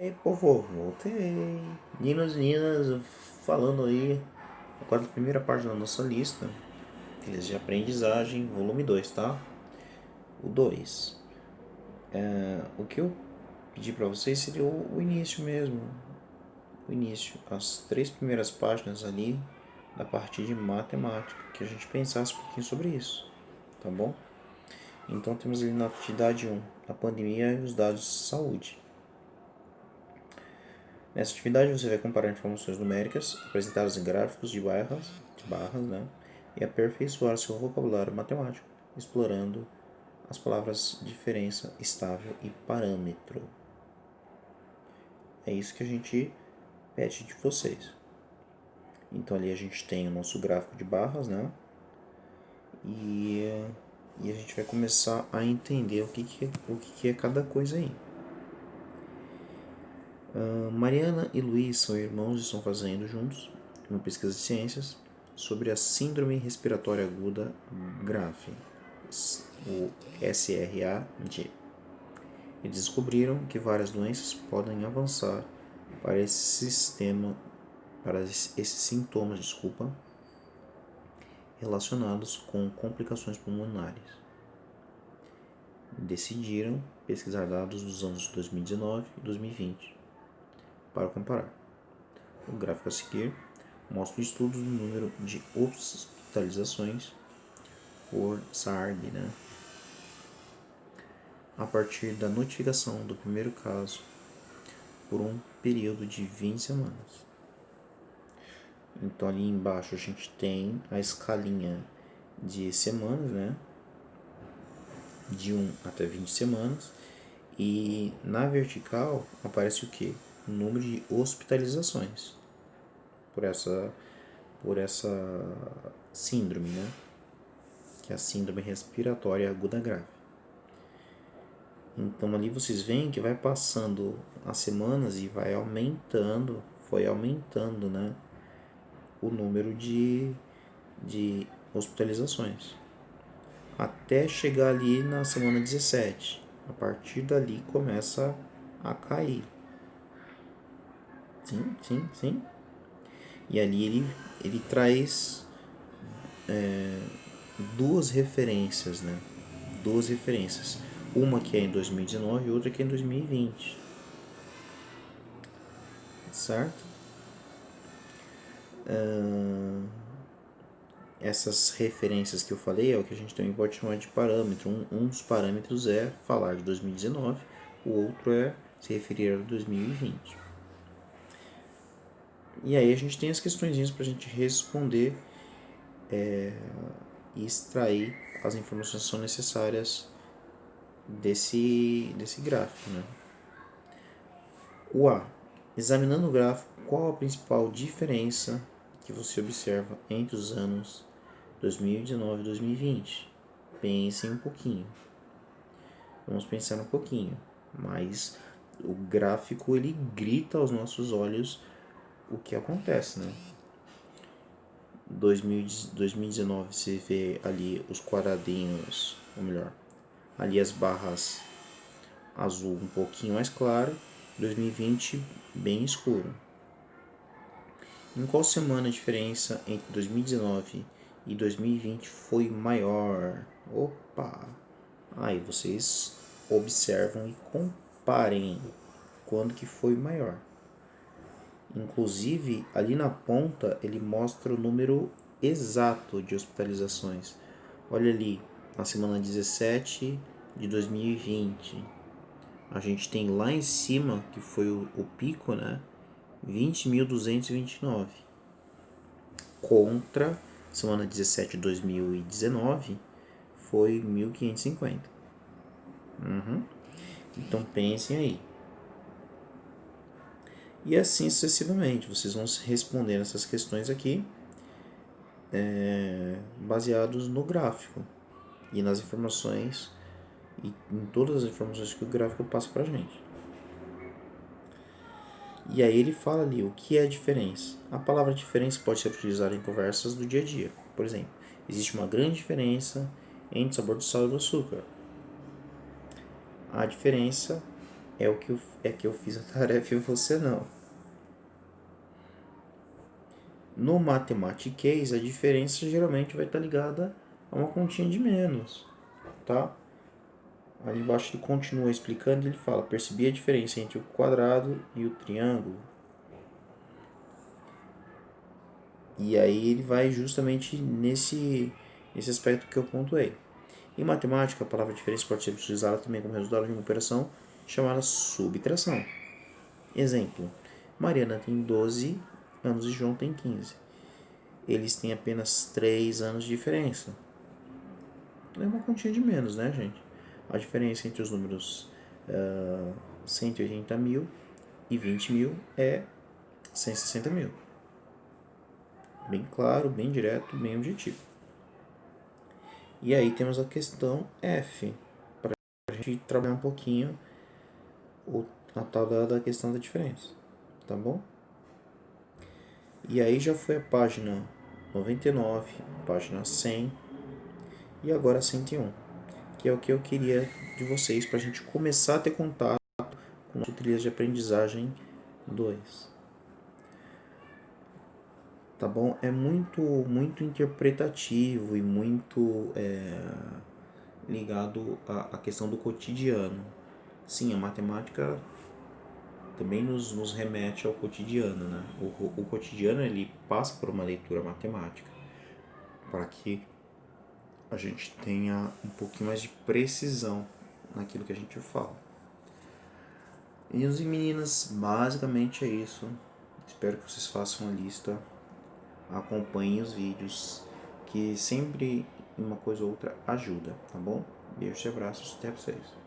E aí, povo, voltei. Meninos e meninas, falando aí agora da primeira parte da nossa lista, Trilhas de Aprendizagem, volume 2, tá? O 2. O que eu pedi pra vocês seria o início mesmo. O início, as 3 primeiras páginas ali da parte de matemática, que a gente pensasse um pouquinho sobre isso, tá bom? Então temos ali na atividade 1, a pandemia e os dados de saúde. Nessa atividade você vai comparar informações numéricas apresentadas em gráficos de barras, né, e aperfeiçoar seu vocabulário matemático, explorando as palavras diferença, estável e parâmetro. É isso que a gente pede de vocês. Então ali a gente tem o nosso gráfico de barras, né? E a gente vai começar a entender o que é cada coisa aí. Mariana e Luiz são irmãos e estão fazendo juntos uma pesquisa de ciências sobre a Síndrome Respiratória Aguda grave, o SRAG. Eles descobriram que várias doenças podem avançar para esses sintomas, relacionados com complicações pulmonares. Decidiram pesquisar dados dos anos 2019 e 2020 para comparar. O gráfico a seguir mostra o estudo do número de hospitalizações por SARG, né? A partir da notificação do primeiro caso por um período de 20 semanas. Então ali embaixo a gente tem a escalinha de semanas, né? De 1 até 20 semanas. E na vertical aparece o que? O número de hospitalizações por essa síndrome, né? Que é a síndrome respiratória aguda grave. Então ali vocês veem que vai passando as semanas e foi aumentando, né, o número de hospitalizações. Até chegar ali na semana 17. A partir dali começa a cair. Sim, sim, sim. E ali ele traz duas referências, né? Duas referências. Uma que é em 2019 e outra que é em 2020. Certo? Essas referências que eu falei é o que a gente também pode chamar de parâmetro. Um dos parâmetros é falar de 2019, o outro é se referir a 2020. E aí a gente tem as questõezinhas para a gente responder e extrair as informações que são necessárias desse gráfico. Né? O A. Examinando o gráfico, qual a principal diferença que você observa entre os anos 2019 e 2020? Pensem um pouquinho. Vamos pensar um pouquinho. Mas o gráfico ele grita aos nossos olhos o que acontece, né? 2019 você vê ali os quadradinhos, ou melhor, ali as barras azul um pouquinho mais claro, 2020 bem escuro. Em qual semana a diferença entre 2019 e 2020 foi maior? Opa! Aí vocês observam e comparem quando que foi maior. Inclusive, ali na ponta, ele mostra o número exato de hospitalizações. Olha ali, na semana 17 de 2020. A gente tem lá em cima, que foi o pico, né? 20.229. Contra semana 17 de 2019 foi 1.550. Então pensem aí. E assim sucessivamente, vocês vão responder essas questões aqui baseados no gráfico e nas informações e em todas as informações que o gráfico passa pra gente. E aí ele fala ali o que é a diferença. A palavra diferença pode ser utilizada em conversas do dia a dia. Por exemplo, existe uma grande diferença entre o sabor do sal e do açúcar. A diferença é que eu fiz a tarefa e você não. No Mathematics, a diferença geralmente vai estar ligada a uma continha de menos, tá? Ali embaixo ele continua explicando e ele fala: percebi a diferença entre o quadrado e o triângulo. E aí ele vai justamente nesse aspecto que eu pontuei. Em matemática, a palavra diferença pode ser utilizada também como resultado de uma operação chamada subtração. Exemplo: Mariana tem 12 anos e João tem 15. Eles têm apenas 3 anos de diferença. É uma continha de menos, né, gente? A diferença entre os números 180 mil e 20 mil é 160 mil. Bem claro, bem direto, bem objetivo. E aí temos a questão F, para a gente trabalhar um pouquinho a tal da questão da diferença, tá bom? E aí já foi a página 99, página 100 e agora 101, que é o que eu queria de vocês para a gente começar a ter contato com a trilha de aprendizagem 2. Tá bom? É muito interpretativo e muito ligado à questão do cotidiano. Sim, a matemática também nos remete ao cotidiano, né? O cotidiano ele passa por uma leitura matemática para que a gente tenha um pouquinho mais de precisão naquilo que a gente fala. Meninos e meninas, basicamente é isso. Espero que vocês façam a lista, acompanhem os vídeos, que sempre uma coisa ou outra ajuda, tá bom? Beijos e abraços, até pra vocês.